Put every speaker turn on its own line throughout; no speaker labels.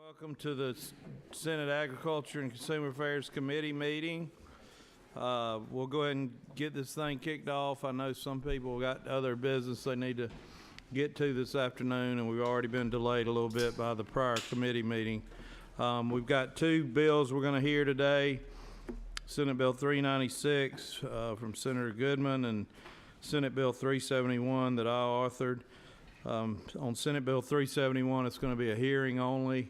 Welcome to the Senate Agriculture and Consumer Affairs Committee meeting. We'll go ahead and get this thing kicked off. I know some people got other business they need to get to this afternoon, and we've already been delayed a little bit by the prior committee meeting. We've got two bills we're going to hear today. Senate Bill 396 from Senator Goodman and Senate Bill 371 that I authored. On Senate Bill 371, it's going to be a hearing only.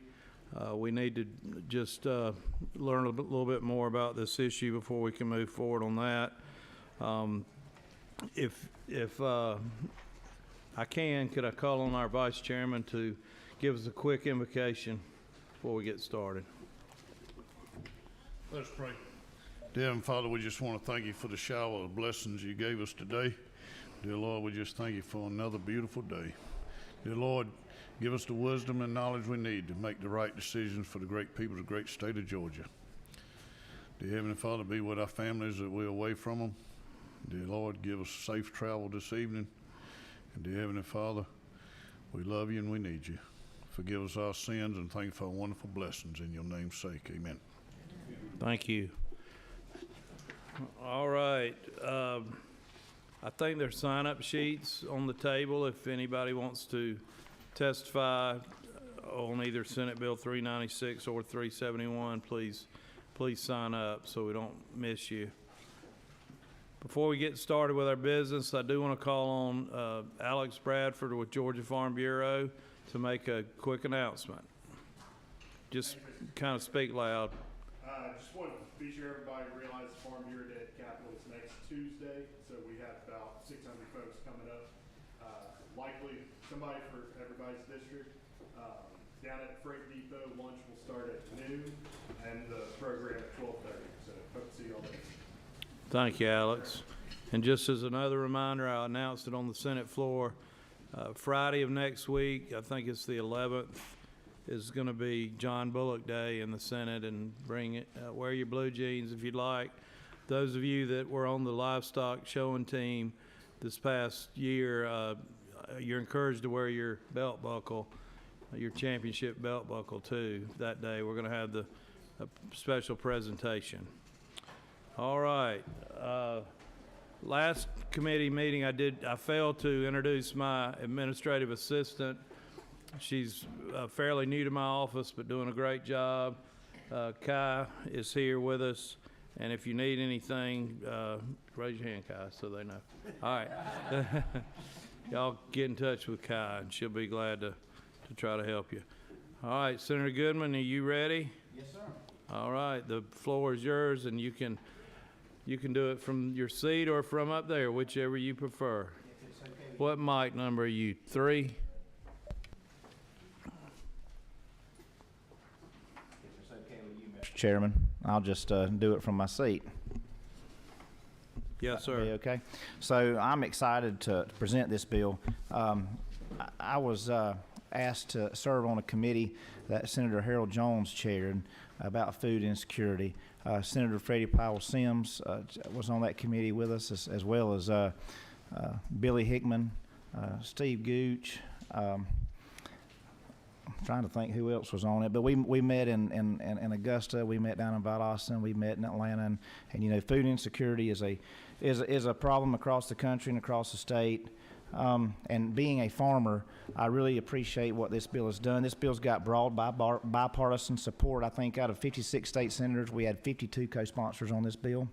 We need to just learn a little bit more about this issue before we can move forward on that. If I can, could I call on our Vice Chairman to give us a quick invocation before we get started?
Let's pray. Dear Heavenly Father, we just want to thank you for the shower of blessings you gave us today. Dear Lord, we just thank you for another beautiful day. Dear Lord, give us the wisdom and knowledge we need to make the right decisions for the great people of the great state of Georgia. Dear Heavenly Father, be with our families that we're away from them. Dear Lord, give us safe travel this evening. And dear Heavenly Father, we love you and we need you. Forgive us our sins and thank you for our wonderful blessings in your name's sake. Amen.
Thank you. All right. I think there's sign-up sheets on the table if anybody wants to testify on either Senate Bill 396 or 371. Please sign up so we don't miss you. Before we get started with our business, I do want to call on Alex Bradford with Georgia Farm Bureau to make a quick announcement. Just kind of speak loud.
Just wanted to be sure everybody realizes Farm Bureau Day at Capitol is next Tuesday, so we have about 600 folks coming up. Likely somebody for everybody's district. Down at Freight Depot, lunch will start at noon, and the program at 12:30. So hope to see you all there.
Thank you, Alex. And just as another reminder, I announced it on the Senate floor. Friday of next week, I think it's the 11th, is going to be John Bullock Day in the Senate, and bring it. Wear your blue jeans if you'd like. Those of you that were on the livestock showing team this past year, you're encouraged to wear your belt buckle, your championship belt buckle too. That day we're going to have a special presentation. All right. Last committee meeting I failed to introduce my administrative assistant. She's fairly new to my office, but doing a great job. Kai is here with us, and if you need anything, raise your hand, Kai, so they know. All right. Y'all get in touch with Kai, and she'll be glad to try to help you. All right, Senator Goodman, are you ready?
Yes, sir.
All right, the floor is yours, and you can do it from your seat or from up there, whichever you prefer.
If it's okay with
What mic number are you? 3?
If it's okay with you, Mr. Chairman, I'll just do it from my seat.
Yes, sir.
Okay. So I'm excited to present this bill. I was asked to serve on a committee that Senator Harold Jones chaired about food insecurity. Senator Freddie Powell Sims was on that committee with us, as well as Billy Hickman, Steve Gooch. I'm trying to think who else was on it, but we met in Augusta, we met down in Valdosta, we met in Atlanta, and you know, food insecurity is a problem across the country and across the state. And being a farmer, I really appreciate what this bill has done. This bill's got broad bipartisan support. I think out of 56 state senators, we had 52 co-sponsors on this bill.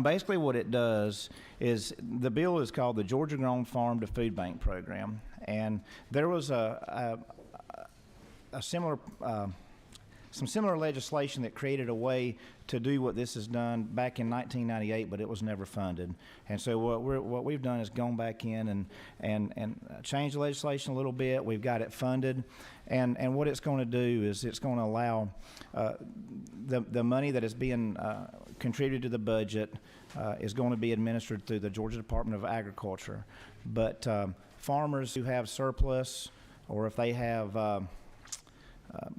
Basically what it does is, the bill is called the Georgia Grown Farm to Food Bank Program, and there was a similar some similar legislation that created a way to do what this has done back in 1998, but it was never funded. And so what we've done is gone back in and changed the legislation a little bit. We've got it funded, and what it's going to do is it's going to allow the money that is being contributed to the budget is going to be administered through the Georgia Department of Agriculture. But farmers who have surplus, or if they have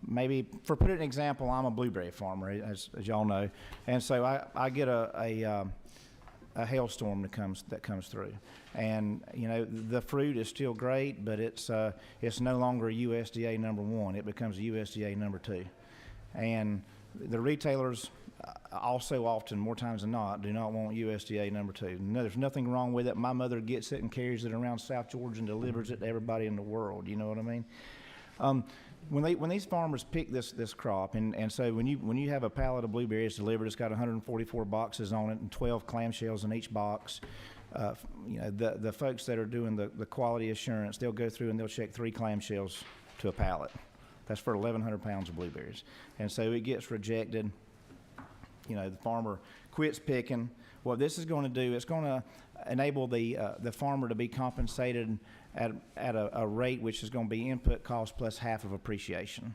maybe, for put an example, I'm a blueberry farmer, as y'all know, and so I get a a hailstorm that comes through. And you know, the fruit is still great, but it's no longer USDA number 1. It becomes USDA number 2. And the retailers also often, more times than not, do not want USDA number 2. No, there's nothing wrong with it. My mother gets it and carries it around South Georgia and delivers it to everybody in the world. You know what I mean? When these farmers pick this crop, and so when you have a pallet of blueberries delivered, it's got 144 boxes on it and 12 clamshells in each box. You know, the folks that are doing the quality assurance, they'll go through and they'll check 3 clamshells to a pallet. That's for 1,100 pounds of blueberries. And so it gets rejected. You know, the farmer quits picking. What this is going to do, it's going to enable the farmer to be compensated at a rate which is going to be input cost plus half of appreciation.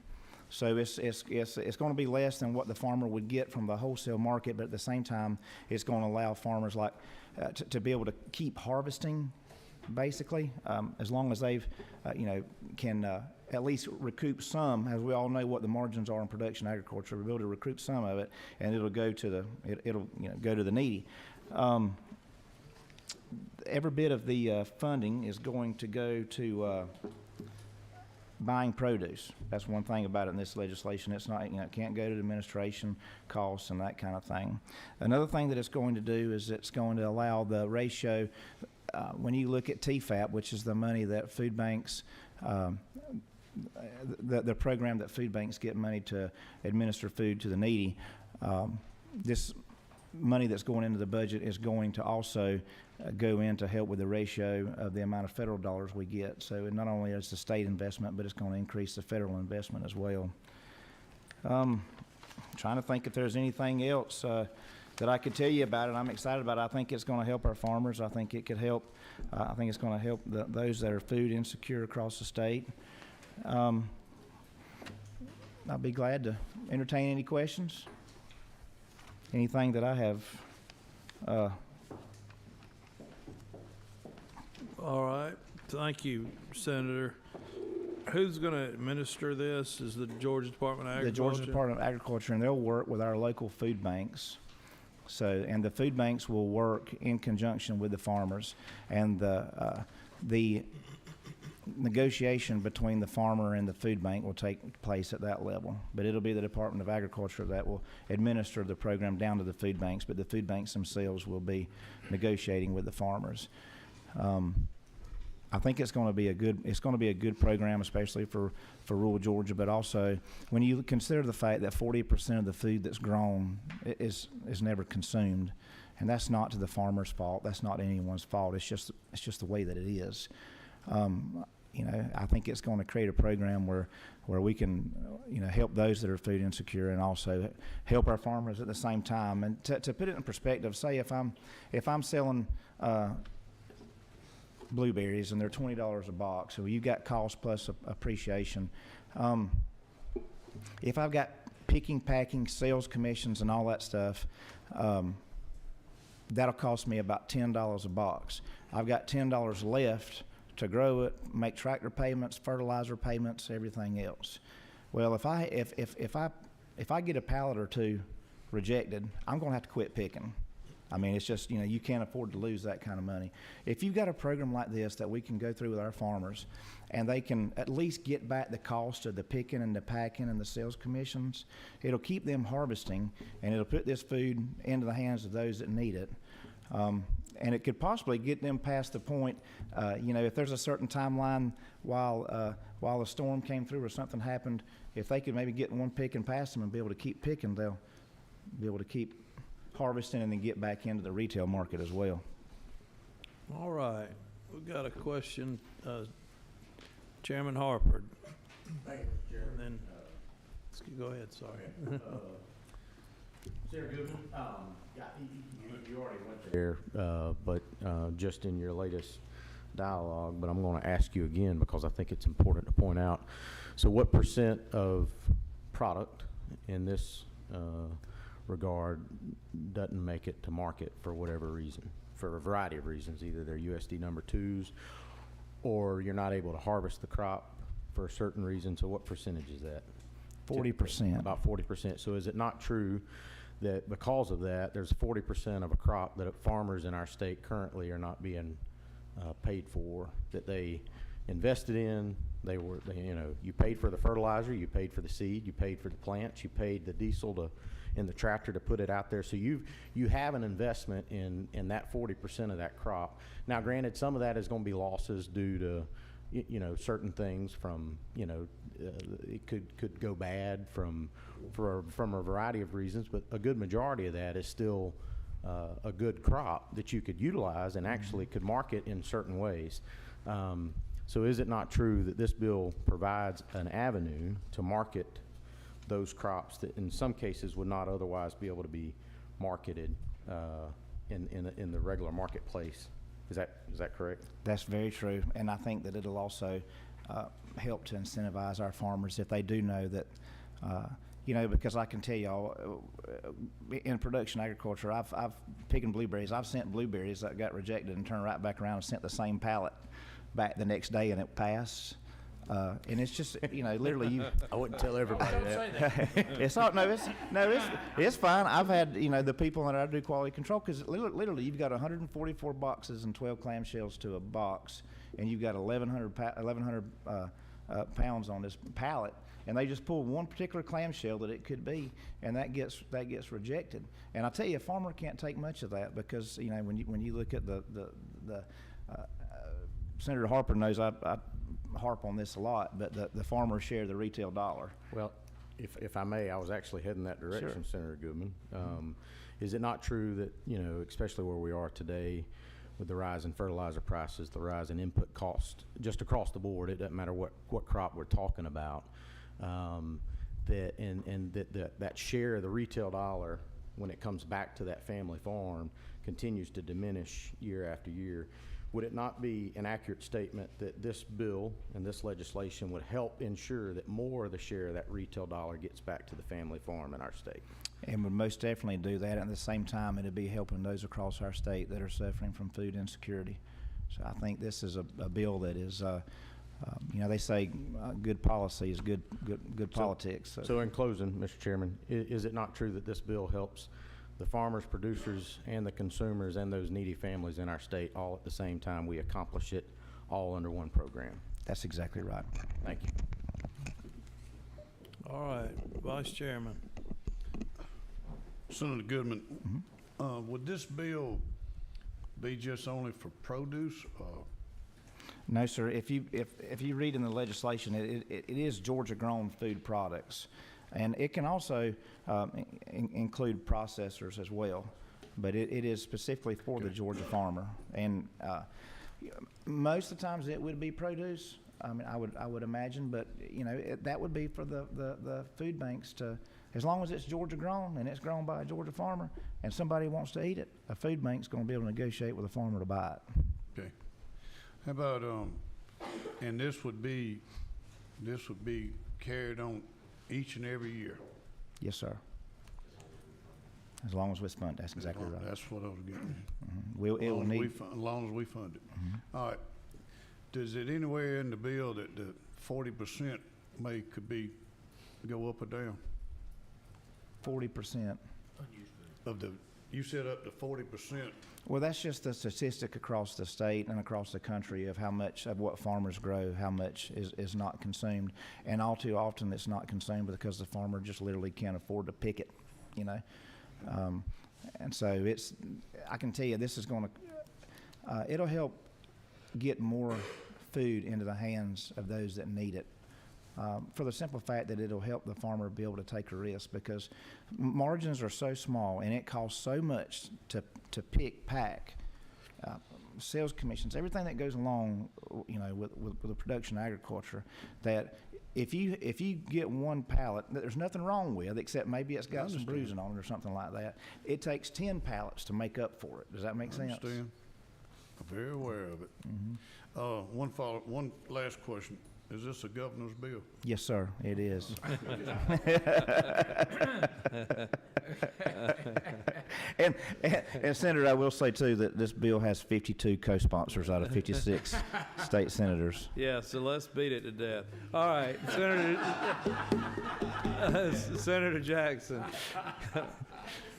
So it's going to be less than what the farmer would get from the wholesale market, but at the same time, it's going to allow farmers like to be able to keep harvesting, basically, as long as they've can at least recoup some. As we all know what the margins are in production agriculture, we'll be able to recoup some of it, and it'll go to the needy. Every bit of the funding is going to go to buying produce. That's one thing about it in this legislation. It's not, it can't go to administration costs and that kind of thing. Another thing that it's going to do is it's going to allow the ratio, when you look at TFAP, which is the money that food banks, the program that food banks get money to administer food to the needy, this money that's going into the budget is going to also go in to help with the ratio of the amount of federal dollars we get. So it not only is the state investment, but it's going to increase the federal investment as well. Trying to think if there's anything else that I could tell you about it. I'm excited about it. I think it's going to help our farmers. I think it could help. I think it's going to help those that are food insecure across the state. I'll be glad to entertain any questions. Anything that I have.
All right. Thank you, Senator. Who's going to administer this? Is the Georgia Department of Agriculture?
The Georgia Department of Agriculture, and they'll work with our local food banks. So, and the food banks will work in conjunction with the farmers, and the negotiation between the farmer and the food bank will take place at that level. But it'll be the Department of Agriculture that will administer the program down to the food banks, but the food banks themselves will be negotiating with the farmers. I think it's going to be a good program, especially for rural Georgia, but also when you consider the fact that 40% of the food that's grown is never consumed, and that's not to the farmer's fault. That's not anyone's fault. It's just the way that it is. I think it's going to create a program where we can, help those that are food insecure and also help our farmers at the same time. And to put it in perspective, say if I'm selling blueberries and they're $20 a box, so you got cost plus appreciation. If I've got picking, packing, sales commissions, and all that stuff, that'll cost me about $10 a box. I've got $10 left to grow it, make tractor payments, fertilizer payments, everything else. Well, if I get a pallet or two rejected, I'm going to have to quit picking. I mean, it's just, you can't afford to lose that kind of money. If you've got a program like this that we can go through with our farmers, and they can at least get back the cost of the picking and the packing and the sales commissions, it'll keep them harvesting, and it'll put this food into the hands of those that need it. And it could possibly get them past the point, if there's a certain timeline while a storm came through or something happened, if they could maybe get one pick and pass them and be able to keep picking, they'll be able to keep harvesting and then get back into the retail market as well.
All right. We've got a question. Chairman Harper.
Thank you, Mr. Chairman.
And then, go ahead, sorry.
Senator Goodman, you already went there, but just in your latest dialogue, but I'm going to ask you again because I think it's important to point out. So what percent of product in this regard doesn't make it to market for whatever reason, for a variety of reasons? Either they're USD number 2s or you're not able to harvest the crop for a certain reason. So what percentage is that?
40%.
About 40%. So is it not true that because of that, there's 40% of a crop that farmers in our state currently are not being paid for, that they invested in. You paid for the fertilizer, you paid for the seed, you paid for the plants, you paid the diesel in the tractor to put it out there. So you have an investment in that 40% of that crop. Now, granted, some of that is going to be losses due to certain things from it could go bad from a variety of reasons, but a good majority of that is still a good crop that you could utilize and actually could market in certain ways. So is it not true that this bill provides an avenue to market those crops that in some cases would not otherwise be able to be marketed in the regular marketplace? Is that correct?
That's very true, and I think that it'll also help to incentivize our farmers if they do know that, because I can tell y'all, in production agriculture, I've picking blueberries. I've sent blueberries that got rejected and turned right back around and sent the same pallet back the next day, and it passed. And it's just, literally
I wouldn't tell everybody that.
It's fine. I've had, the people that I do quality control, because literally you've got 144 boxes and 12 clamshells to a box, and you've got 1,100 pounds on this pallet, and they just pull one particular clamshell that it could be, and that gets rejected. And I tell you, a farmer can't take much of that, because when you look at the Senator Harper knows I harp on this a lot, but the farmers share the retail dollar.
Well, if I may, I was actually heading that direction,
Sure.
Senator Goodman. Is it not true that, especially where we are today with the rise in fertilizer prices, the rise in input cost, just across the board, it doesn't matter what crop we're talking about, that share of the retail dollar, when it comes back to that family farm, continues to diminish year after year? Would it not be an accurate statement that this bill and this legislation would help ensure that more of the share of that retail dollar gets back to the family farm in our state?
And would most definitely do that. At the same time, it'd be helping those across our state that are suffering from food insecurity. So I think this is a bill that is, they say good policy is good politics.
So in closing, Mr. Chairman, is it not true that this bill helps the farmers, producers, and the consumers and those needy families in our state all at the same time? We accomplish it all under one program.
That's exactly right.
Thank you.
All right, Vice Chairman.
Senator Goodman, would this bill be just only for produce?
No, sir. If you read in the legislation, it is Georgia-grown food products, and it can also include processors as well. But it is specifically for the Georgia farmer, and most of the times it would be produce. I mean, I would imagine, but that would be for the food banks to. As long as it's Georgia grown and it's grown by a Georgia farmer and somebody wants to eat it, a food bank's going to be able to negotiate with a farmer to buy it.
Okay. How about and this would be carried on each and every year?
Yes, sir. As long as we fund, that's exactly right.
That's what I was getting at.
Mm-hmm.
As long as we fund it.
Mm-hmm.
All right. Does it anywhere in the bill that the 40% could go up or down?
40%.
You said up to 40%.
Well, that's just the statistic across the state and across the country of how much of what farmers grow, how much is not consumed. And all too often it's not consumed because the farmer just literally can't afford to pick it, and so I can tell you this is going to, it'll help get more food into the hands of those that need it. For the simple fact that it'll help the farmer be able to take a risk, because margins are so small and it costs so much to pick, pack, sales commissions, everything that goes along, with the production of agriculture, that if you get one pallet that there's nothing wrong with, except maybe it's got some bruising on it or something like that, it takes 10 pallets to make up for it. Does that make sense?
I understand. I'm very aware of it.
Mm-hmm.
One last question. Is this a governor's bill?
Yes, sir, it is. and Senator, I will say too that this bill has 52 co-sponsors out of 56 state senators.
Yeah, so let's beat it to death. All right, Senator Jackson.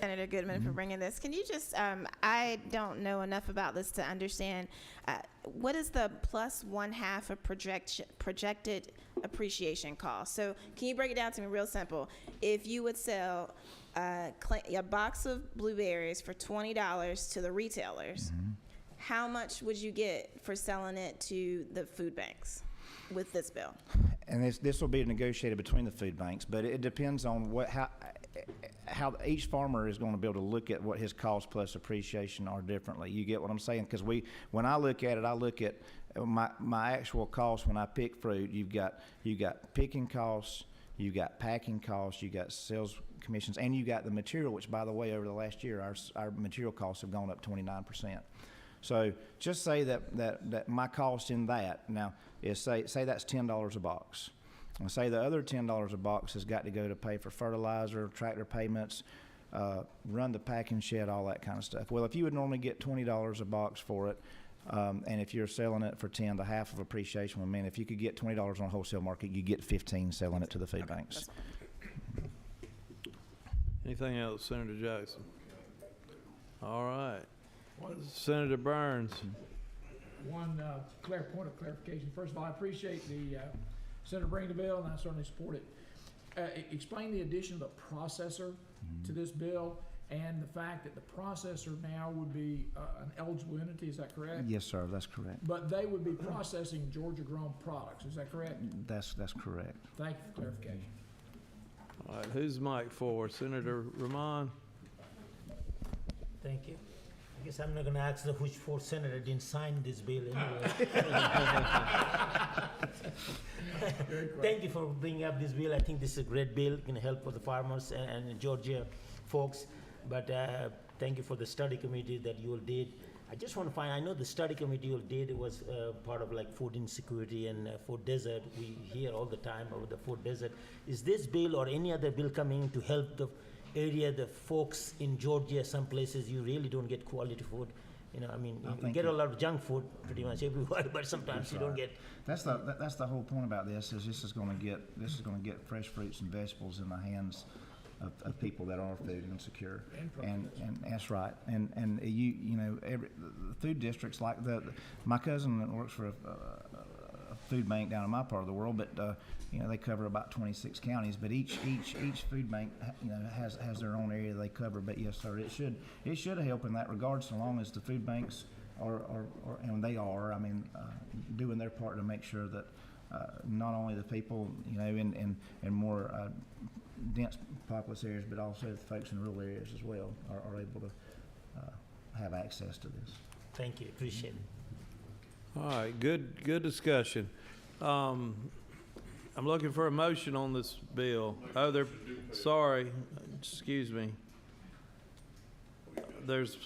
Senator Goodman for bringing this. Can you just, I don't know enough about this to understand, what is the plus 1/2 of projected appreciation cost? So can you break it down to me real simple? If you would sell a box of blueberries for $20 to the retailers, how much would you get for selling it to the food banks with this bill?
And this will be negotiated between the food banks, but it depends on how each farmer is going to be able to look at what his cost plus appreciation are differently. You get what I'm saying? Because when I look at it, I look at my actual cost when I pick fruit. You got picking costs, you got packing costs, you got sales commissions, and you got the material. Which, by the way, over the last year, our material costs have gone up 29%. So just say that my cost in that now is say that's $10 a box. And say the other $10 a box has got to go to pay for fertilizer, tractor payments, run the packing shed, all that kind of stuff. Well, if you would normally get $20 a box for it, and if you're selling it for 10, the half of appreciation would mean if you could get $20 on a wholesale market, you get 15 selling it to the food banks.
Anything else, Senator Jackson? All right. Senator Burns.
One point of clarification. First of all, I appreciate the Senator bringing the bill, and I certainly support it. Explain the addition of the processor to this bill and the fact that the processor now would be an eligible entity. Is that correct?
Yes, sir. That's correct.
But they would be processing Georgia-grown products. Is that correct?
That's correct.
Thank you for clarification.
All right, who's mic for? Senator Ramon?
Thank you. I guess I'm not going to ask which four senator didn't sign this bill anyway. Thank you for bringing up this bill. I think this is a great bill, going to help for the farmers and Georgia folks. But thank you for the study committee that you all did. I just want to find, I know the study committee you all did was part of like food insecurity and food desert. We hear all the time about the food desert. Is this bill or any other bill coming to help the area, the folks in Georgia, some places you really don't get quality food? You know, I mean, you get a lot of junk food pretty much everywhere, but sometimes you don't get.
That's the whole point about this is this is going to get fresh fruits and vegetables in the hands of people that are food insecure, and that's right. And you know the food districts like my cousin that works for a food bank down in my part of the world, but you know they cover about 26 counties, but each food bank has their own area they cover. But yes, sir, it should help in that regard, so long as the food banks are and they are, I mean, doing their part to make sure that not only the people in more dense populous areas, but also the folks in rural areas as well are able to have access to this.
Thank you, appreciate it.
All right, good discussion. I'm looking for a motion on this bill. Sorry, excuse me. There's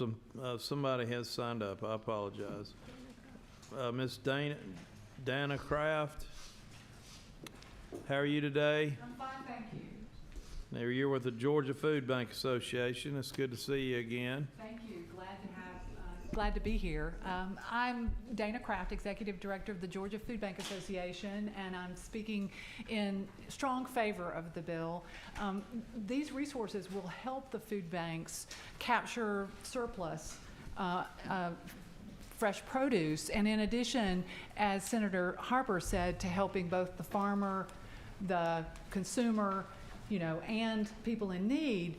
somebody has signed up. I apologize. Miss Dana Kraft, how are you today?
I'm fine, thank you.
Now, you're with the Georgia Food Bank Association. It's good to see you again.
Thank you. Glad to be here. I'm Dana Kraft, Executive Director of the Georgia Food Bank Association, and I'm speaking in strong favor of the bill. These resources will help the food banks capture surplus fresh produce, and in addition, as Senator Harper said, to helping both the farmer, the consumer, and people in need.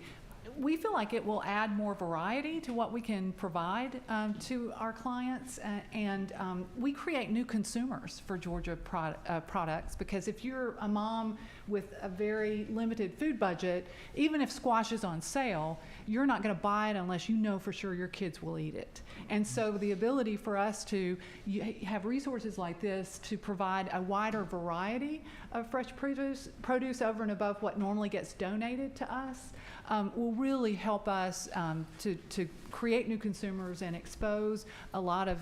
We feel like it will add more variety to what we can provide to our clients, and we create new consumers for Georgia products, because if you're a mom with a very limited food budget, even if squash is on sale, you're not going to buy it unless you know for sure your kids will eat it. And so the ability for us to have resources like this to provide a wider variety of fresh produce over and above what normally gets donated to us will really help us to create new consumers and expose a lot of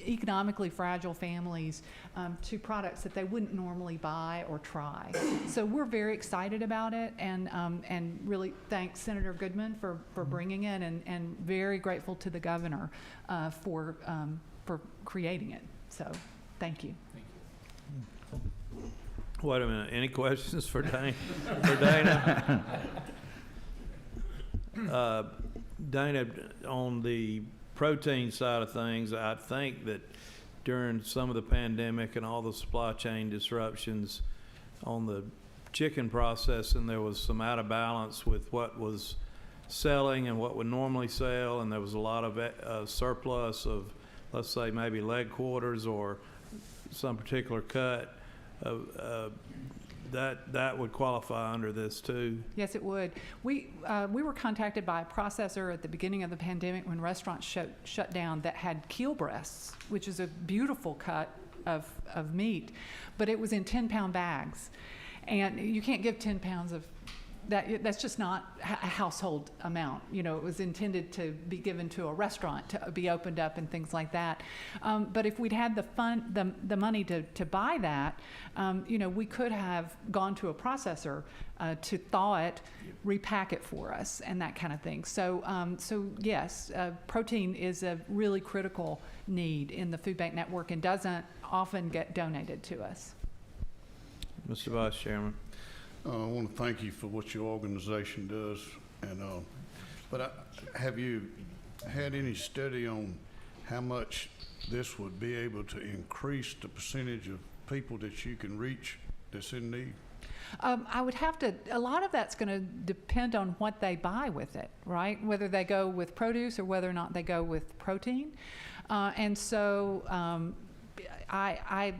economically fragile families to products that they wouldn't normally buy or try. So we're very excited about it, and really thank Senator Goodman for bringing it, and very grateful to the governor for creating it. So thank you.
Wait a minute. Any questions for Dana? Dana, on the protein side of things, I think that during some of the pandemic and all the supply chain disruptions on the chicken processing, there was some out of balance with what was selling and what would normally sell, and there was a lot of surplus of, let's say, maybe leg quarters or some particular cut. That would qualify under this too.
Yes, it would. We were contacted by a processor at the beginning of the pandemic when restaurants shut down that had keel breasts, which is a beautiful cut of meat, but it was in 10-pound bags. And you can't give 10 pounds of that. That's just not a household amount. You know, it was intended to be given to a restaurant to be opened up and things like that. But if we'd had the money to buy that, you know, we could have gone to a processor to thaw it, repack it for us, and that kind of thing. So, yes, protein is a really critical need in the food bank network and doesn't often get donated to us.
Mr. Vice Chairman.
I want to thank you for what your organization does, and have you had any study on how much this would be able to increase the percentage of people that you can reach that's in need?
I would have to, a lot of that's going to depend on what they buy with it, right? Whether they go with produce or whether or not they go with protein. And so I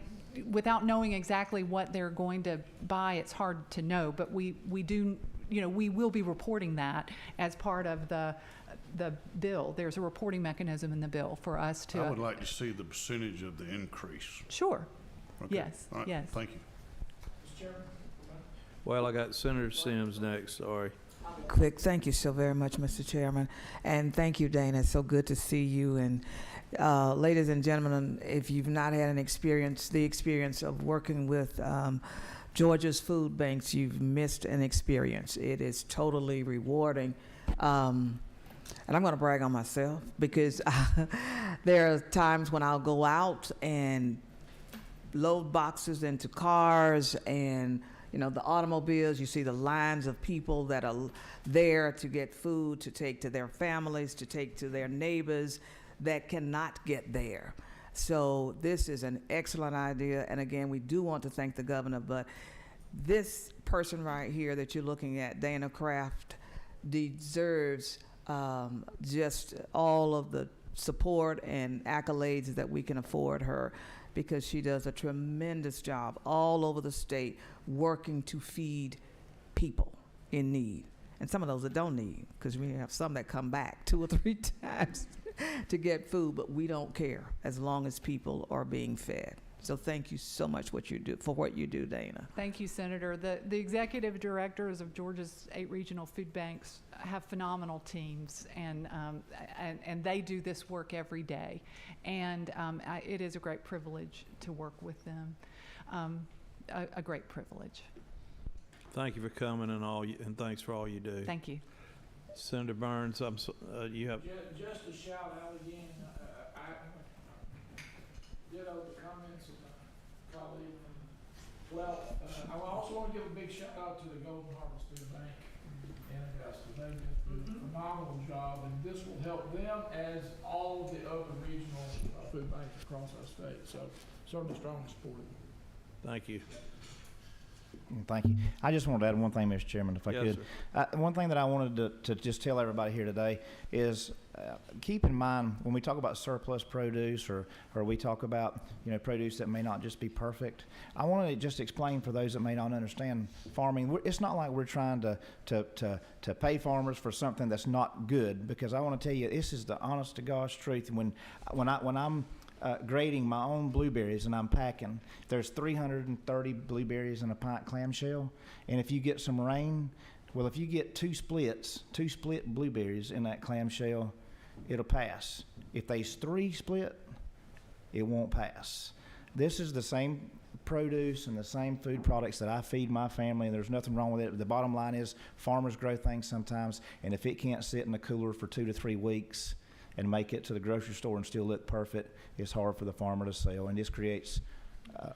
without knowing exactly what they're going to buy, it's hard to know, but we do, you know, we will be reporting that as part of the bill. There's a reporting mechanism in the bill for us to.
I would like to see the percentage of the increase.
Sure.
Okay.
Yes.
All right.
Yes.
Thank you.
Mr. Chairman?
Well, I got Senator Sims next. Sorry.
Quick, thank you so very much, Mr. Chairman, and thank you, Dana. It's so good to see you. And ladies and gentlemen, if you've not had the experience of working with Georgia's food banks, you've missed an experience. It is totally rewarding. And I'm going to brag on myself because there are times when I'll go out and load boxes into cars and, you know, the automobiles, you see the lines of people that are there to get food, to take to their families, to take to their neighbors that cannot get there. So this is an excellent idea. And again, we do want to thank the governor, but this person right here that you're looking at, Dana Kraft, deserves just all of the support and accolades that we can afford her, because she does a tremendous job all over the state working to feed people in need. And some of those that don't need, because we have some that come back 2 or 3 times to get food, but we don't care as long as people are being fed. So thank you so much for what you do, Dana.
Thank you, Senator. The executive directors of Georgia's 8 regional food banks have phenomenal teams, and they do this work every day. And it is a great privilege to work with them. A great privilege.
Thank you for coming and thanks for all you do.
Thank you.
Senator Burns, you have.
Just a shout out again, I ditto the comments of my colleague. Well, I also want to give a big shout out to the Golden Harvest Food Bank in Augusta. They did a phenomenal job, and this will help them as all the other regional food banks across our state. So certainly strongly supported.
Thank you.
Thank you. I just wanted to add one thing, Mr. Chairman, if I
Yes,
could. One thing that I wanted to just tell everybody here today is keep in mind when we talk about surplus produce or we talk about, you know, produce that may not just be perfect, I want to just explain for those that may not understand farming. It's not like we're trying to pay farmers for something that's not good, because I want to tell you, this is the honest to gosh truth. When I'm grading my own blueberries and I'm packing, there's 330 blueberries in a pint clamshell, and if you get some rain, well, if you get two split blueberries in that clamshell, it'll pass. If there's 3 split, it won't pass. This is the same produce and the same food products that I feed my family, and there's nothing wrong with it. The bottom line is farmers grow things sometimes, and if it can't sit in the cooler for 2 to 3 weeks and make it to the grocery store and still look perfect, it's hard for the farmer to sell. And this creates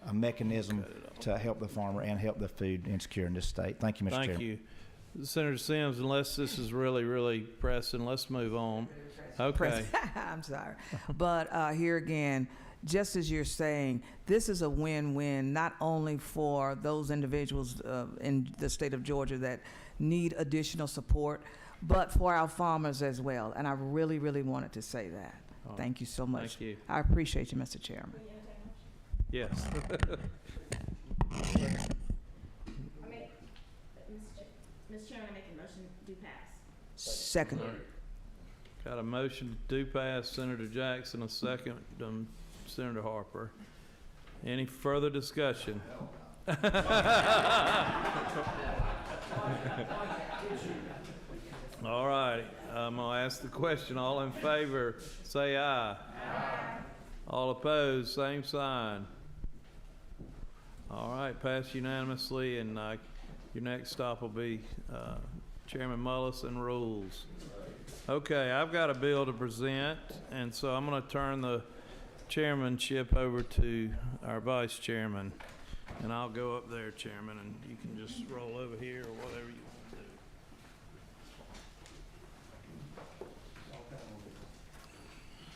a mechanism to help the farmer and help the food insecure in this state. Thank you, Mr. Chairman.
Thank you. Senator Sims, unless this is really, really pressing, let's move on. Okay.
I'm sorry. But here again, just as you're saying, this is a win-win, not only for those individuals in the state of Georgia that need additional support, but for our farmers as well. And I really, really wanted to say that. Thank you so much.
Thank you.
I appreciate you, Mr. Chairman.
Yes.
Mr. Chairman, I make a motion to pass.
Second.
Got a motion to do pass, Senator Jackson, a second, Senator Harper. Any further discussion? All right, I'm gonna ask the question. All in favor, say aye. Aye. All opposed, same sign. All right, passed unanimously, and your next stop will be Chairman Mullis and rules. Okay, I've got a bill to present, and so I'm going to turn the chairmanship over to our vice chairman. And I'll go up there, Chairman, and you can just roll over here or whatever you want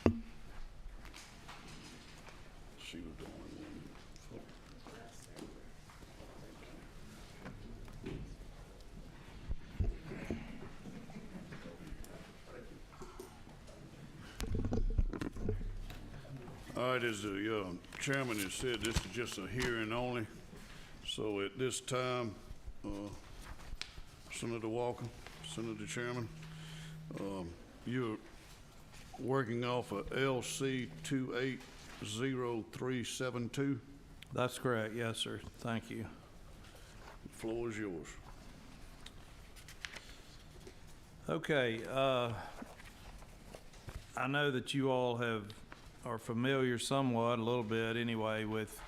to do.
She was the only one. All right, as the chairman has said, this is just a hearing only. So at this time, Senator Walker, Senator Chairman, you're working off of LC 280372.
That's correct, yes, sir. Thank you.
The floor is yours.
Okay, I know that you all are familiar somewhat, a little bit anyway, with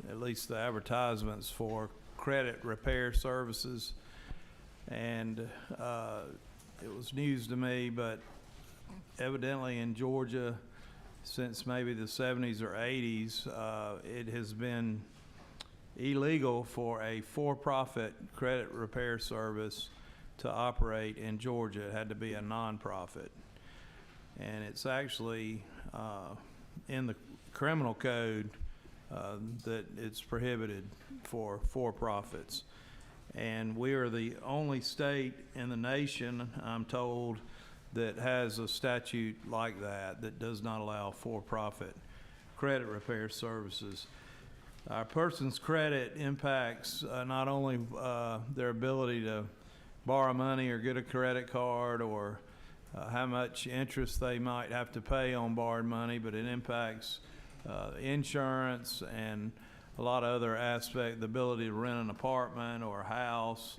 at least the advertisements for credit repair services. And it was news to me, but evidently in Georgia, since maybe the 70s or 80s, it has been illegal for a for-profit credit repair service to operate in Georgia. It had to be a nonprofit. And it's actually in the criminal code that it's prohibited for for-profits. And we are the only state in the nation, I'm told, that has a statute like that does not allow for-profit credit repair services. Our person's credit impacts not only their ability to borrow money or get a credit card or how much interest they might have to pay on borrowed money, but it impacts insurance and a lot of other aspects, the ability to rent an apartment or a house.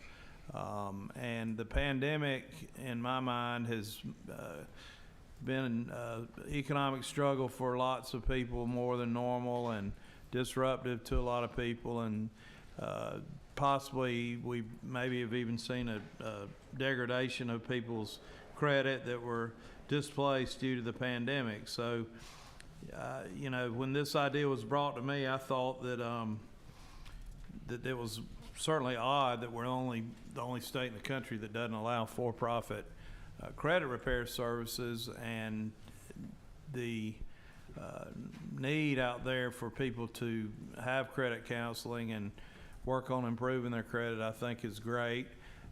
And the pandemic, in my mind, has been an economic struggle for lots of people, more than normal, and disruptive to a lot of people. And possibly we maybe have even seen a degradation of people's credit that were displaced due to the pandemic. So, you know, when this idea was brought to me, I thought that that it was certainly odd that we're the only state in the country that doesn't allow for-profit credit repair services, and the need out there for people to have credit counseling and work on improving their credit, I think, is great.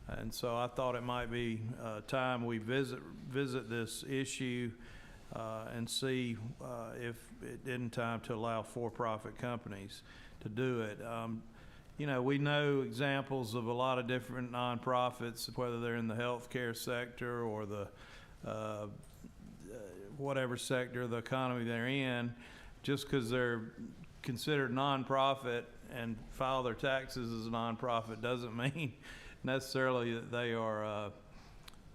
And so I thought it might be time we visit this issue and see if it isn't time to allow for-profit companies to do it. You know, we know examples of a lot of different nonprofits, whether they're in the healthcare sector or the whatever sector of the economy they're in. Just because they're considered nonprofit and file their taxes as a nonprofit doesn't mean necessarily that they are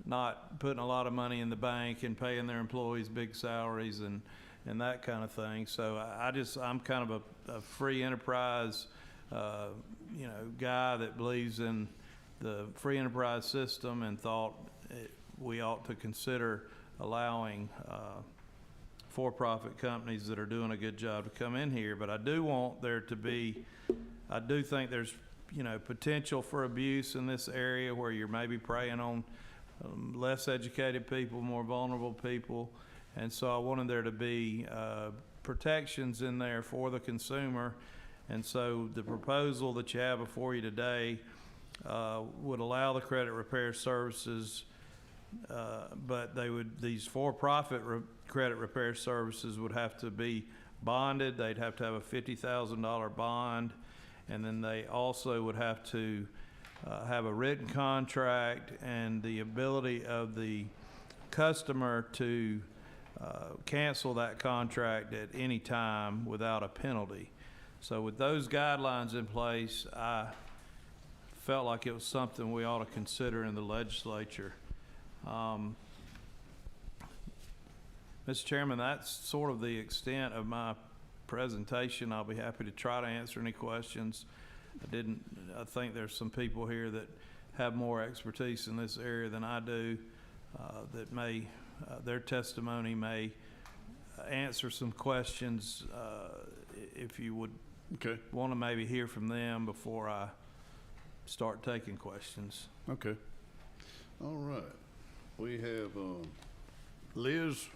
not putting a lot of money in the bank and paying their employees big salaries and that kind of thing. So I'm kind of a free enterprise you know, guy that believes in the free enterprise system, and thought we ought to consider allowing for-profit companies that are doing a good job to come in here. But I do want there to be, I do think there's potential for abuse in this area where you're maybe preying on less educated people, more vulnerable people. And so I wanted there to be protections in there for the consumer. And so the proposal that you have before you today would allow the credit repair services, but these for-profit credit repair services would have to be bonded. They'd have to have a $50,000 bond, and then they also would have to have a written contract and the ability of the customer to cancel that contract at any time without a penalty. So with those guidelines in place, I felt like it was something we ought to consider in the legislature. Mr. Chairman, that's sort of the extent of my presentation. I'll be happy to try to answer any questions. I think there's some people here that have more expertise in this area than I do, that their testimony may answer some questions, if you would want to maybe hear from them before I start taking questions.
Okay. All right. We have Liz.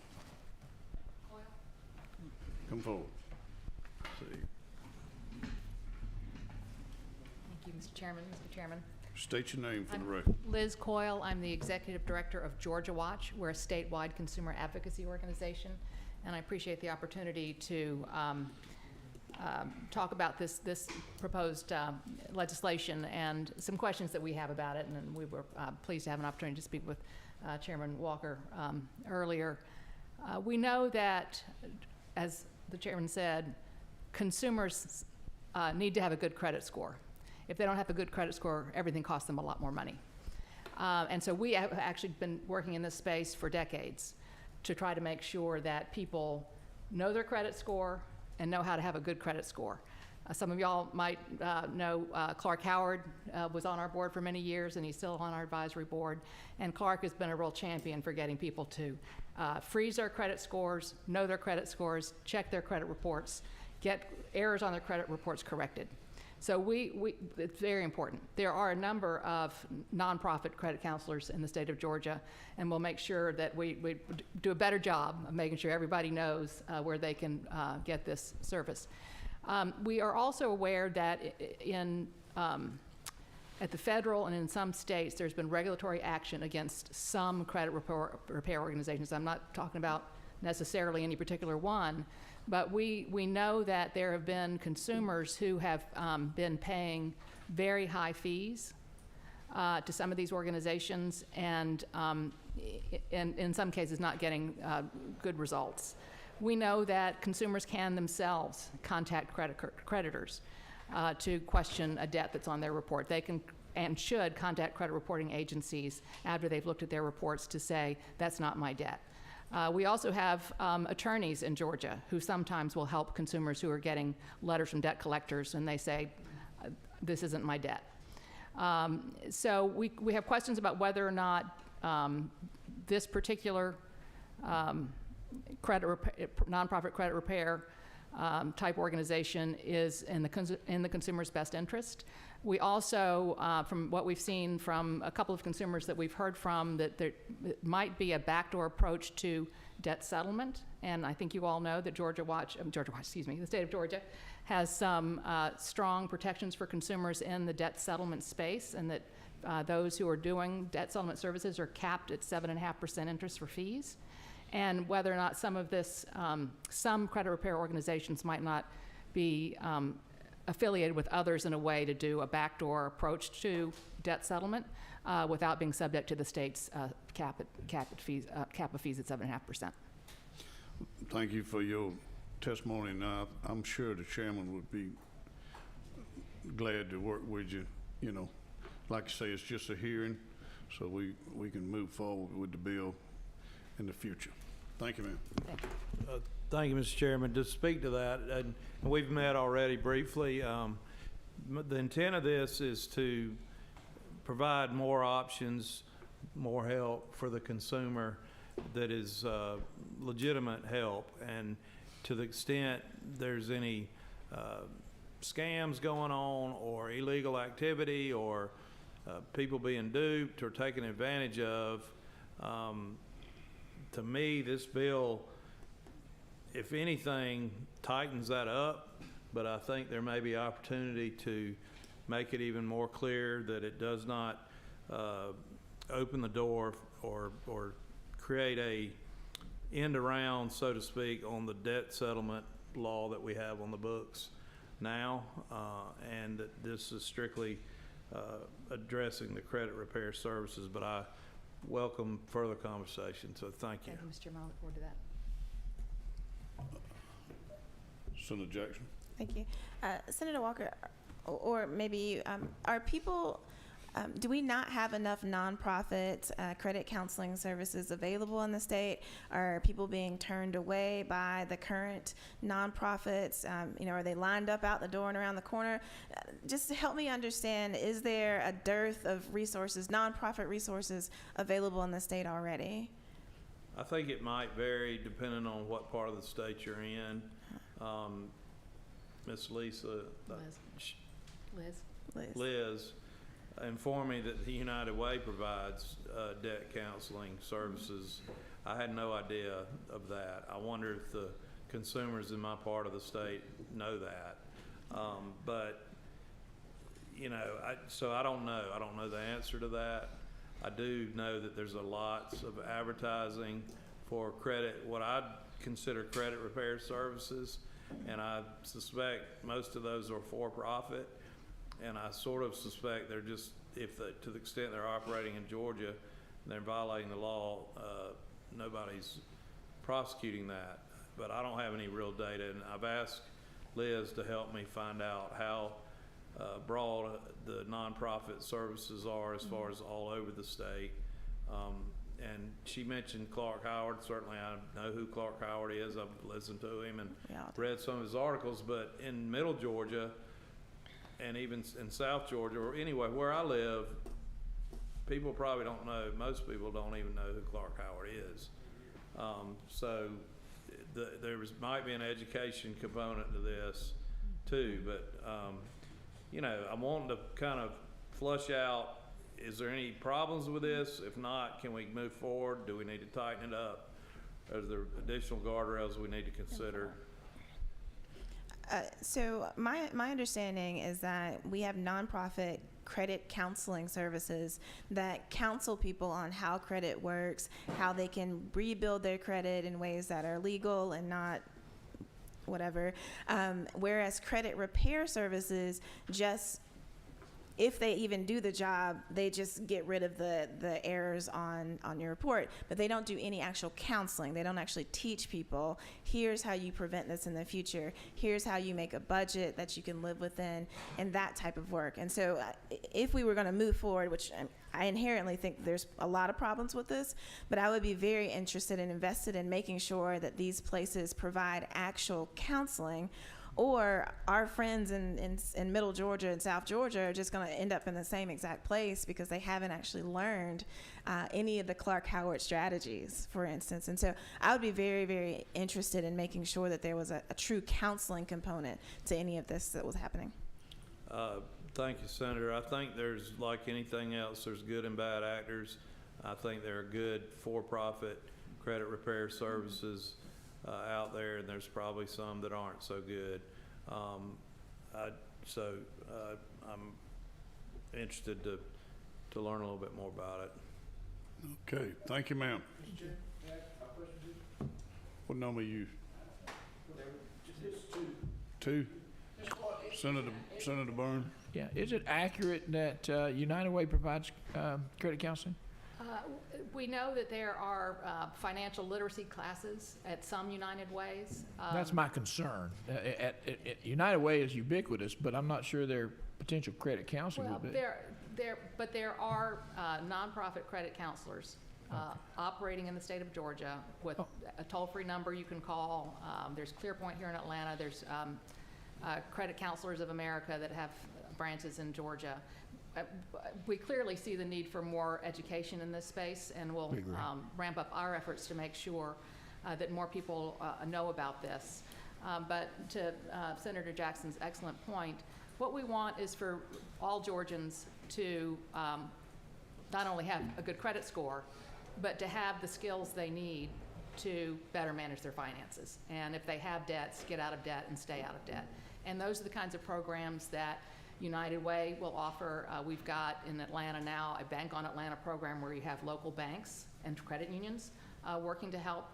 Come forward. See.
Thank you, Mr. Chairman. Mr. Chairman.
State your name for the
I'm
record.
Liz Coyle. I'm the Executive Director of Georgia Watch. We're a statewide consumer advocacy organization, and I appreciate the opportunity to talk about this proposed legislation and some questions that we have about it, and then we were pleased to have an opportunity to speak with Chairman Walker earlier. We know that, as the Chairman said, consumers need to have a good credit score. If they don't have a good credit score, everything costs them a lot more money. And so we have actually been working in this space for decades to try to make sure that people know their credit score and know how to have a good credit score. Some of y'all might know Clark Howard was on our board for many years, and he's still on our advisory board. And Clark has been a real champion for getting people to freeze their credit scores, know their credit scores, check their credit reports, get errors on their credit reports corrected. So it's very important. There are a number of nonprofit credit counselors in the state of Georgia, and we'll make sure that we do a better job of making sure everybody knows where they can get this service. We are also aware that at the federal and in some states, there's been regulatory action against some credit repair organizations. I'm not talking about necessarily any particular one, but we know that there have been consumers who have been paying very high fees to some of these organizations, and in some cases not getting good results. We know that consumers can themselves contact creditors to question a debt that's on their report. They can and should contact credit reporting agencies after they've looked at their reports to say, that's not my debt. We also have attorneys in Georgia who sometimes will help consumers who are getting letters from debt collectors, and they say, this isn't my debt. So we have questions about whether or not this particular nonprofit credit repair type organization is in the consumer's best interest. We also, from what we've seen from a couple of consumers that we've heard from, that there might be a backdoor approach to debt settlement. And I think you all know that the state of Georgia has some strong protections for consumers in the debt settlement space, and that those who are doing debt settlement services are capped at 7.5% interest for fees. And whether or not some of this, some credit repair organizations might not be affiliated with others in a way to do a backdoor approach to debt settlement without being subject to the state's cap of fees at 7.5%.
Thank you for your testimony. Now, I'm sure the chairman would be glad to work with you. You know, like I say, it's just a hearing, so we can move forward with the bill in the future. Thank you, ma'am.
Thank you, Mr. Chairman. To speak to that, and we've met already briefly, the intent of this is to provide more options, more help for the consumer that is legitimate help. And to the extent there's any scams going on or illegal activity or people being duped or taken advantage of. To me, this bill, if anything, tightens that up, but I think there may be opportunity to make it even more clear that it does not open the door or create a end around, so to speak, on the debt settlement law that we have on the books now, and that this is strictly addressing the credit repair services. But I welcome further conversation, so thank you.
Thank you, Mr. Chairman. I look forward to that.
Senator Jackson.
Thank you. Senator Walker, or maybe you, are people, do we not have enough nonprofit credit counseling services available in the state? Are people being turned away by the current nonprofits? Are they lined up out the door and around the corner? Just to help me understand, is there a dearth of resources, nonprofit resources, available in the state already?
I think it might vary depending on what part of the state you're in. Miss Lisa, Liz informed me that the United Way provides debt counseling services. I had no idea of that. I wonder if the consumers in my part of the state know that. But so I don't know. I don't know the answer to that. I do know that there's lots of advertising for credit, what I'd consider credit repair services, and I suspect most of those are for profit. And I sort of suspect they're just, to the extent they're operating in Georgia, and they're violating the law, nobody's prosecuting that. But I don't have any real data, and I've asked Liz to help me find out how broad the nonprofit services are as far as all over the state. And she mentioned Clark Howard. Certainly I know who Clark Howard is. I've listened to him and read some of his articles. But in Middle Georgia, and even in South Georgia, or anyway, where I live, people probably don't know, most people don't even know who Clark Howard is. So there might be an education component to this too, but I'm wanting to kind of flush out, is there any problems with this? If not, can we move forward? Do we need to tighten it up? Are there additional guardrails we need to consider?
So my understanding is that we have nonprofit credit counseling services that counsel people on how credit works, how they can rebuild their credit in ways that are legal and not whatever. Whereas credit repair services just, if they even do the job, they just get rid of the errors on your report, but they don't do any actual counseling. They don't actually teach people, here's how you prevent this in the future, here's how you make a budget that you can live within, and that type of work. And so if we were going to move forward, which I inherently think there's a lot of problems with this, but I would be very interested and invested in making sure that these places provide actual counseling, or our friends in Middle Georgia and South Georgia are just going to end up in the same exact place because they haven't actually learned any of the Clark Howard strategies, for instance. And so I would be very, very interested in making sure that there was a true counseling component to any of this that was happening.
Thank you, Senator. I think there's, like anything else, there's good and bad actors. I think there are good for-profit credit repair services out there, and there's probably some that aren't so good. I'm interested to learn a little bit more about it.
Okay, thank you, ma'am. What number are you? Two? Senator Byrne?
Yeah, is it accurate that United Way provides credit counseling?
We know that there are financial literacy classes at some United Ways.
That's my concern. United Way is ubiquitous, but I'm not sure their potential credit counseling
Well,
would be.
there are nonprofit credit counselors operating in the state of Georgia with a toll-free number you can call. There's ClearPoint here in Atlanta. There's Credit Counselors of America that have branches in Georgia. We clearly see the need for more education in this space, and we'll ramp up our efforts to make sure that more people know about this. But to Senator Jackson's excellent point, what we want is for all Georgians to not only have a good credit score, but to have the skills they need to better manage their finances. And if they have debts, get out of debt and stay out of debt. And those are the kinds of programs that United Way will offer. We've got in Atlanta now a Bank on Atlanta program where you have local banks and credit unions working to help.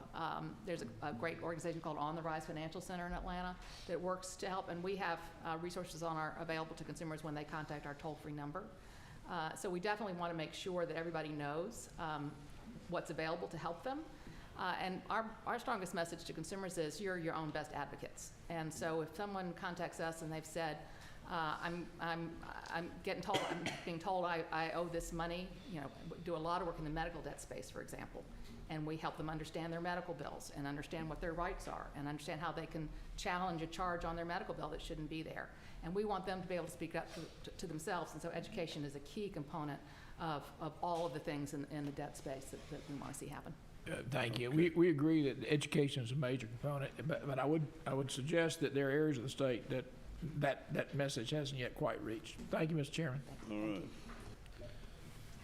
There's a great organization called On the Rise Financial Center in Atlanta that works to help, and we have resources available to consumers when they contact our toll-free number. So we definitely want to make sure that everybody knows what's available to help them. And our strongest message to consumers is you're your own best advocates. And so if someone contacts us and they've said, I'm being told I owe this money, you know, we do a lot of work in the medical debt space, for example, and we help them understand their medical bills and understand what their rights are and understand how they can challenge a charge on their medical bill that shouldn't be there. And we want them to be able to speak up to themselves, and so education is a key component of all of the things in the debt space that we want to see happen.
Thank you. We agree that education is a major component, but I would suggest that there are areas of the state that message hasn't yet quite reached. Thank you, Mr. Chairman.
All right.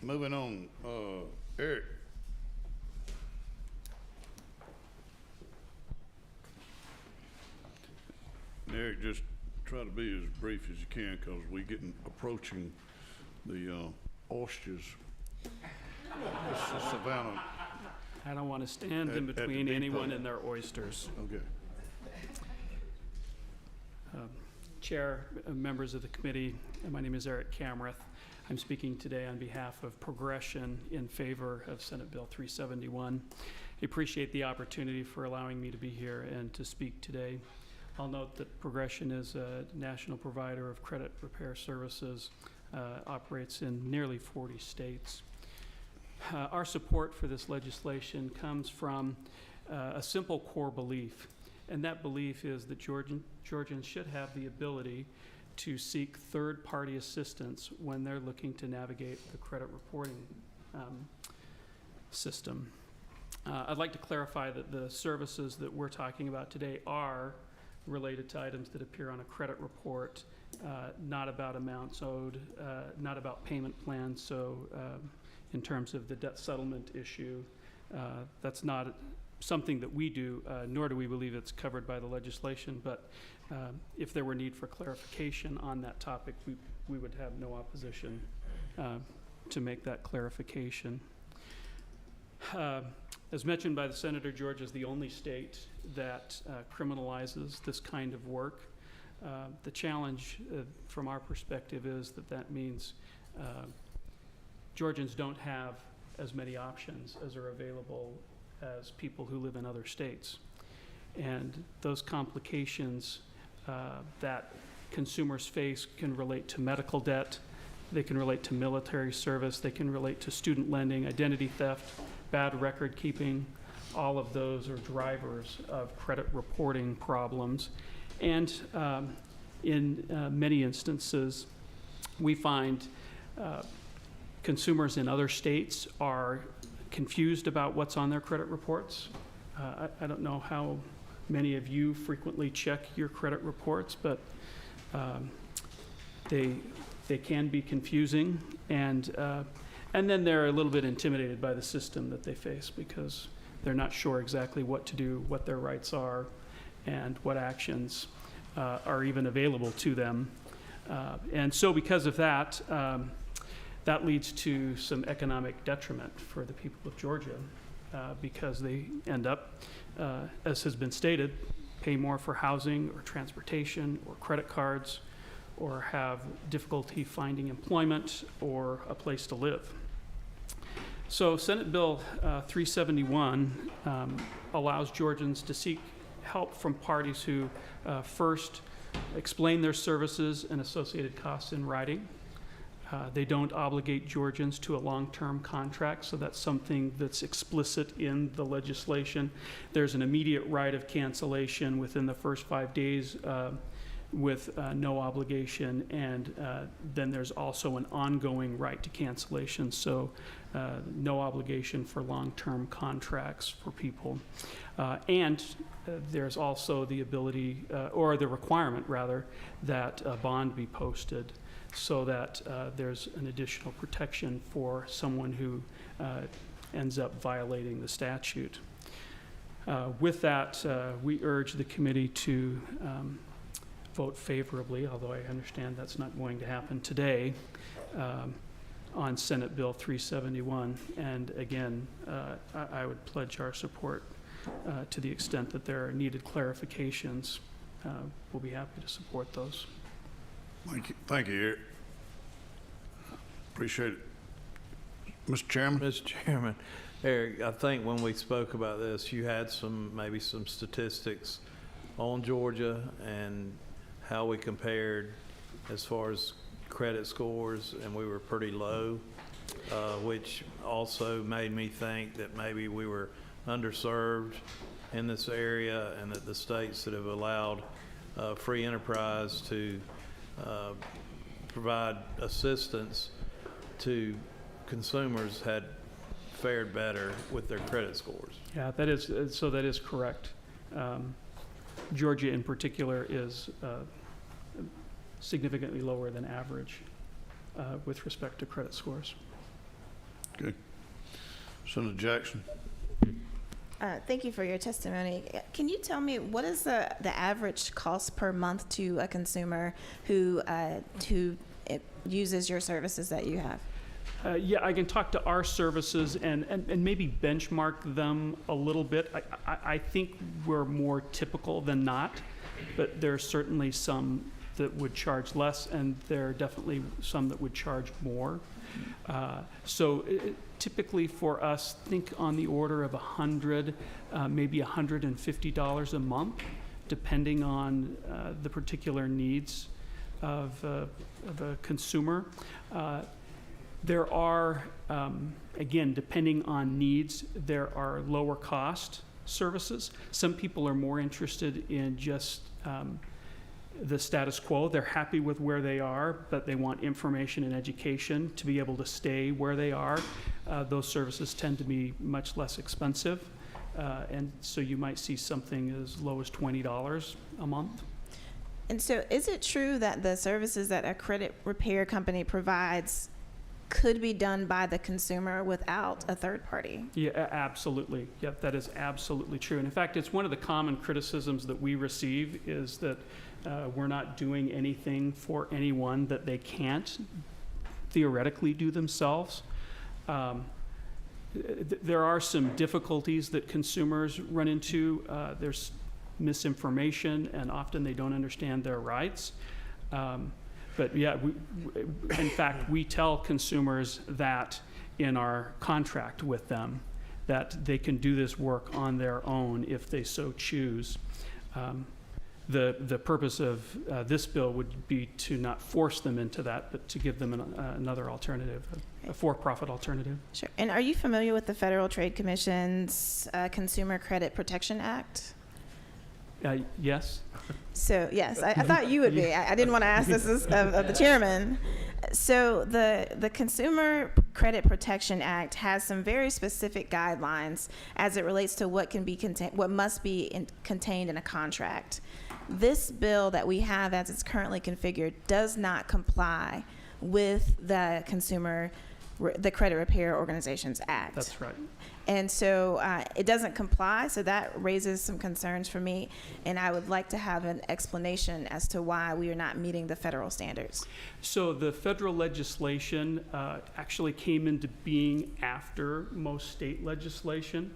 Moving on, Eric. Eric, just try to be as brief as you can, because we're approaching the oysters. This is Savannah.
I don't want to stand in between anyone and their oysters.
Okay.
Chair, members of the committee, my name is Eric Camrath. I'm speaking today on behalf of Progression in favor of Senate Bill 371. I appreciate the opportunity for allowing me to be here and to speak today. I'll note that Progression is a national provider of credit repair services, operates in nearly 40 states. Our support for this legislation comes from a simple core belief, and that belief is that Georgians should have the ability to seek third-party assistance when they're looking to navigate the credit reporting system. I'd like to clarify that the services that we're talking about today are related to items that appear on a credit report, not about amounts owed, not about payment plans. So in terms of the debt settlement issue, that's not something that we do, nor do we believe it's covered by the legislation. But if there were need for clarification on that topic, we would have no opposition to make that clarification. As mentioned by the Senator, Georgia is the only state that criminalizes this kind of work. The challenge from our perspective is that means Georgians don't have as many options as are available as people who live in other states. And those complications that consumers face can relate to medical debt, they can relate to military service, they can relate to student lending, identity theft, bad record keeping. All of those are drivers of credit reporting problems. And in many instances, we find consumers in other states are confused about what's on their credit reports. I don't know how many of you frequently check your credit reports, but they can be confusing, and then they're a little bit intimidated by the system that they face because they're not sure exactly what to do, what their rights are, and what actions are even available to them. And so because of that, that leads to some economic detriment for the people of Georgia because they end up, as has been stated, pay more for housing or transportation or credit cards, or have difficulty finding employment or a place to live. So Senate Bill 371 allows Georgians to seek help from parties who first explain their services and associated costs in writing. They don't obligate Georgians to a long-term contract, so that's something that's explicit in the legislation. There's an immediate right of cancellation within the first 5 days with no obligation, and then there's also an ongoing right to cancellation, so no obligation for long-term contracts for people. And there's also the ability, or the requirement rather, that a bond be posted so that there's an additional protection for someone who ends up violating the statute. With that, we urge the committee to vote favorably, although I understand that's not going to happen today, on Senate Bill 371. And again, I would pledge our support to the extent that there are needed clarifications. We'll be happy to support those.
Thank you, Eric. Appreciate it. Mr. Chairman?
Mr. Chairman, Eric, I think when we spoke about this, you had maybe some statistics on Georgia and how we compared as far as credit scores, and we were pretty low, which also made me think that maybe we were underserved in this area, and that the states that have allowed free enterprise to provide assistance to consumers had fared better with their credit scores.
Yeah, that is correct. Georgia in particular is significantly lower than average with respect to credit scores.
Okay. Senator Jackson?
Thank you for your testimony. Can you tell me what is the average cost per month to a consumer who uses your services that you have?
Yeah, I can talk to our services and maybe benchmark them a little bit. I think we're more typical than not, but there are certainly some that would charge less, and there are definitely some that would charge more. Typically for us, think on the order of $100, maybe $150 a month, depending on the particular needs of a consumer. There are, again, depending on needs, there are lower cost services. Some people are more interested in just the status quo. They're happy with where they are, but they want information and education to be able to stay where they are. Those services tend to be much less expensive. And so you might see something as low as $20 a month.
And so is it true that the services that a credit repair company provides could be done by the consumer without a third party?
Yeah, absolutely. Yep, that is absolutely true. And in fact, it's one of the common criticisms that we receive is that we're not doing anything for anyone that they can't theoretically do themselves. There are some difficulties that consumers run into. There's misinformation, and often they don't understand their rights. But yeah, in fact, we tell consumers that in our contract with them, that they can do this work on their own if they so choose. The purpose of this bill would be to not force them into that, but to give them another alternative, a for-profit alternative.
Sure. And are you familiar with the Federal Trade Commission's Consumer Credit Protection Act?
Yes.
So, yes, I thought you would be. I didn't want to ask this of the chairman. So the Consumer Credit Protection Act has some very specific guidelines as it relates to what can be what must be contained in a contract. This bill that we have as it's currently configured does not comply with the Credit Repair Organizations Act.
That's right.
And so it doesn't comply, so that raises some concerns for me, and I would like to have an explanation as to why we are not meeting the federal standards.
So the federal legislation actually came into being after most state legislation,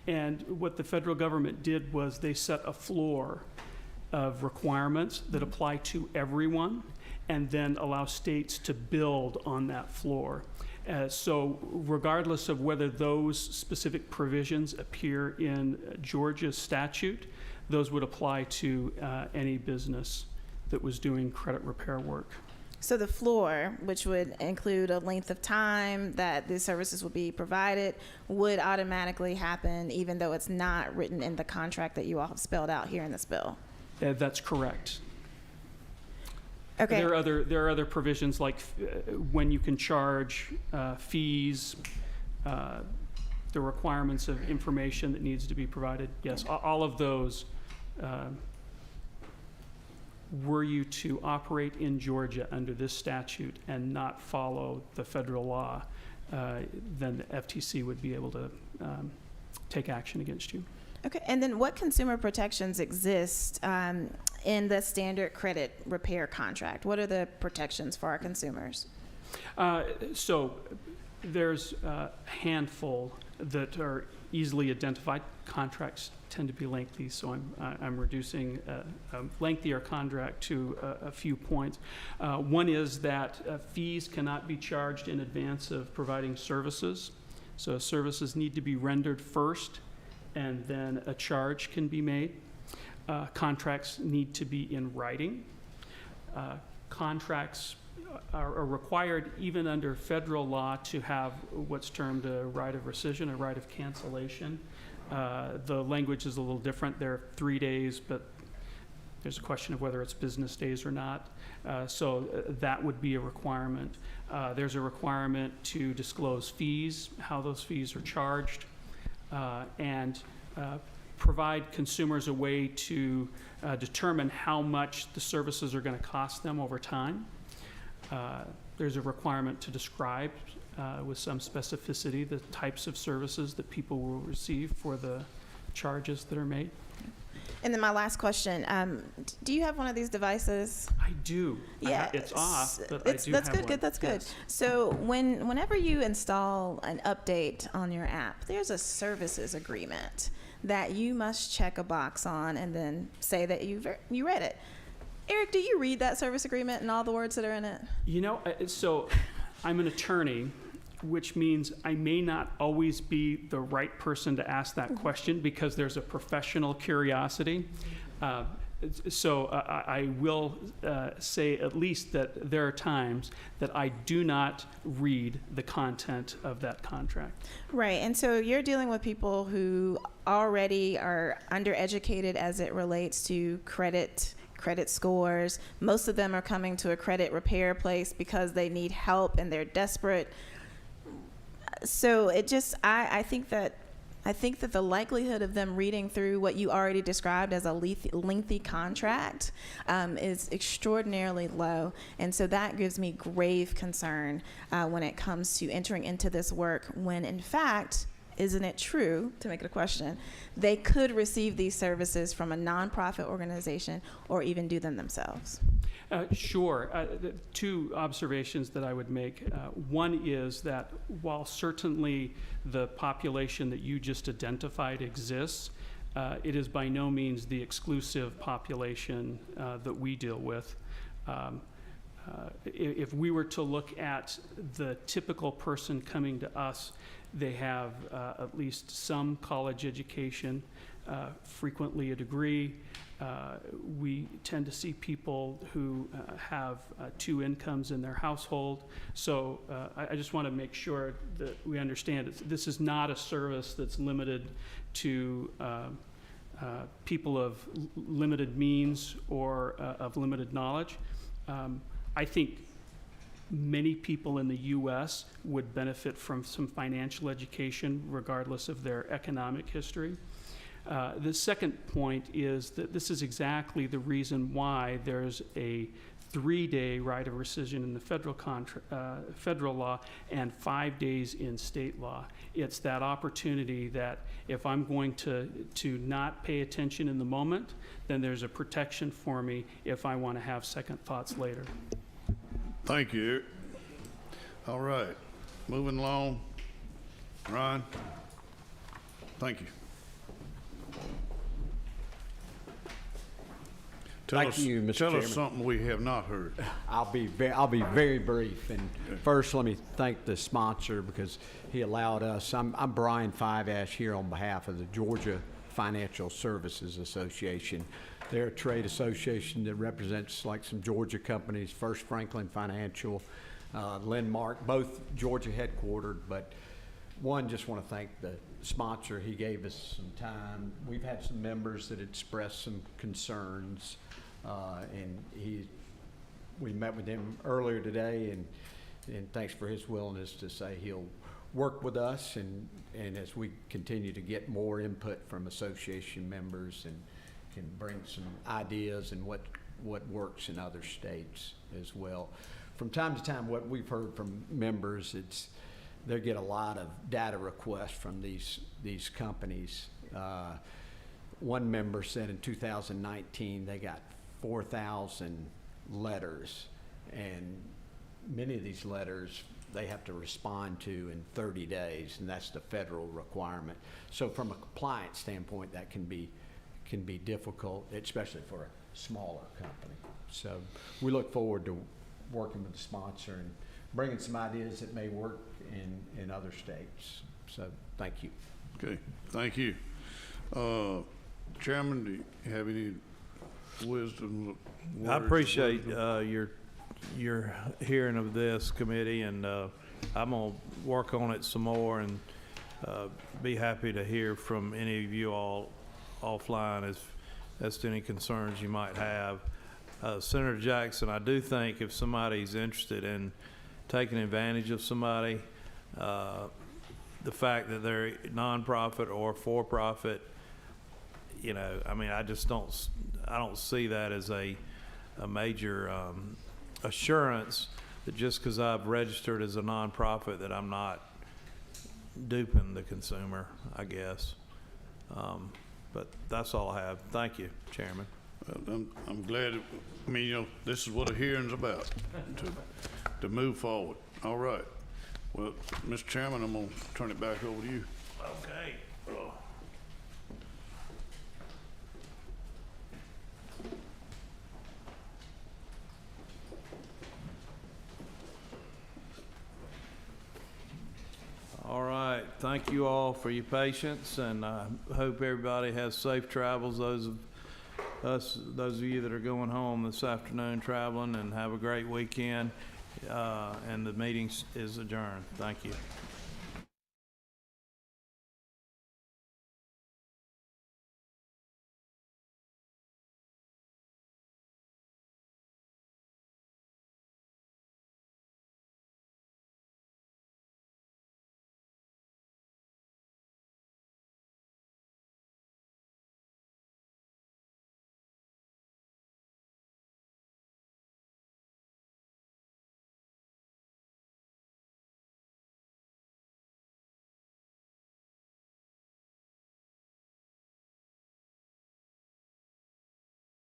and what the federal government did was they set a floor of requirements that apply to everyone, and then allow states to build on that floor. So regardless of whether those specific provisions appear in Georgia's statute, those would apply to any business that was doing credit repair work.
So the floor, which would include a length of time that the services will be provided, would automatically happen even though it's not written in the contract that you all have spelled out here in this bill?
That's correct.
Okay.
There are other provisions like when you can charge fees, the requirements of information that needs to be provided. Yes, all of those. Were you to operate in Georgia under this statute and not follow the federal law, then the FTC would be able to take action against you.
Okay, and then what consumer protections exist in the standard credit repair contract? What are the protections for our consumers?
So there's a handful that are easily identified. Contracts tend to be lengthy, so I'm reducing a lengthier contract to a few points. One is that fees cannot be charged in advance of providing services. So services need to be rendered first, and then a charge can be made. Contracts need to be in writing. Contracts are required even under federal law to have what's termed a right of rescission, a right of cancellation. The language is a little different. There are 3 days, but there's a question of whether it's business days or not. So that would be a requirement. There's a requirement to disclose fees, how those fees are charged, and provide consumers a way to determine how much the services are going to cost them over time. There's a requirement to describe with some specificity the types of services that people will receive for the charges that are made.
And then my last question, do you have one of these devices?
I do.
Yeah.
It's off, but
That's
I do have
good,
one.
good, that's good.
Yes.
So whenever you install an update on your app, there's a services agreement that you must check a box on and then say that you read it. Eric, do you read that service agreement and all the words that are in it?
You know, so I'm an attorney, which means I may not always be the right person to ask that question because there's a professional curiosity. So I will say at least that there are times that I do not read the content of that contract.
Right, and so you're dealing with people who already are undereducated as it relates to credit scores. Most of them are coming to a credit repair place because they need help and they're desperate. So it just, I think that the likelihood of them reading through what you already described as a lengthy contract is extraordinarily low. And so that gives me grave concern when it comes to entering into this work when, in fact, isn't it true, to make it a question, they could receive these services from a nonprofit organization or even do them themselves?
Sure. Two observations that I would make. One is that while certainly the population that you just identified exists, it is by no means the exclusive population that we deal with. If we were to look at the typical person coming to us, they have at least some college education, frequently a degree. We tend to see people who have 2 incomes in their household. So I just want to make sure that we understand it. This is not a service that's limited to people of limited means or of limited knowledge. I think many people in the U.S. would benefit from some financial education regardless of their economic history. The second point is that this is exactly the reason why there's a 3-day right of rescission in the federal law and 5 days in state law. It's that opportunity that if I'm going to not pay attention in the moment, then there's a protection for me if I want to have second thoughts later.
Thank you, Eric. All right, moving along. Ryan, thank you.
Thank you, Mr.
Tell
Chairman.
us something we have not heard.
I'll be very brief. And first, let me thank the sponsor because he allowed us. I'm Brian Five-Ash here on behalf of the Georgia Financial Services Association. They're a trade association that represents like some Georgia companies, First Franklin Financial, Landmark, both Georgia headquartered. But one, just want to thank the sponsor. He gave us some time. We've had some members that expressed some concerns, and he we met with him earlier today, and thanks for his willingness to say he'll work with us, and as we continue to get more input from association members and can bring some ideas and what works in other states as well. From time to time, what we've heard from members, they get a lot of data requests from these companies. One member said in 2019 they got 4,000 letters, and many of these letters they have to respond to in 30 days, and that's the federal requirement. So from a compliance standpoint, that can be difficult, especially for a smaller company. So we look forward to working with the sponsor and bringing some ideas that may work in other states. So thank you.
Okay, thank you. Chairman, do you have any wisdom?
I appreciate your hearing of this committee, and I'm gonna work on it some more, and be happy to hear from any of you all offline as to any concerns you might have. Senator Jackson, I do think if somebody's interested in taking advantage of somebody, the fact that they're nonprofit or for-profit, you know, I mean, I don't see that as a major assurance that just because I've registered as a nonprofit that I'm not duping the consumer, I guess. But that's all I have. Thank you, Chairman.
Well, I'm glad. I mean, you know, this is what a hearing's about, to move forward. All right. Well, Mr. Chairman, I'm going to turn it back over to you.
Okay. All right. Thank you all for your patience, and I hope everybody has safe travels. Those of you that are going home this afternoon traveling, and have a great weekend. And the meeting is adjourned. Thank you.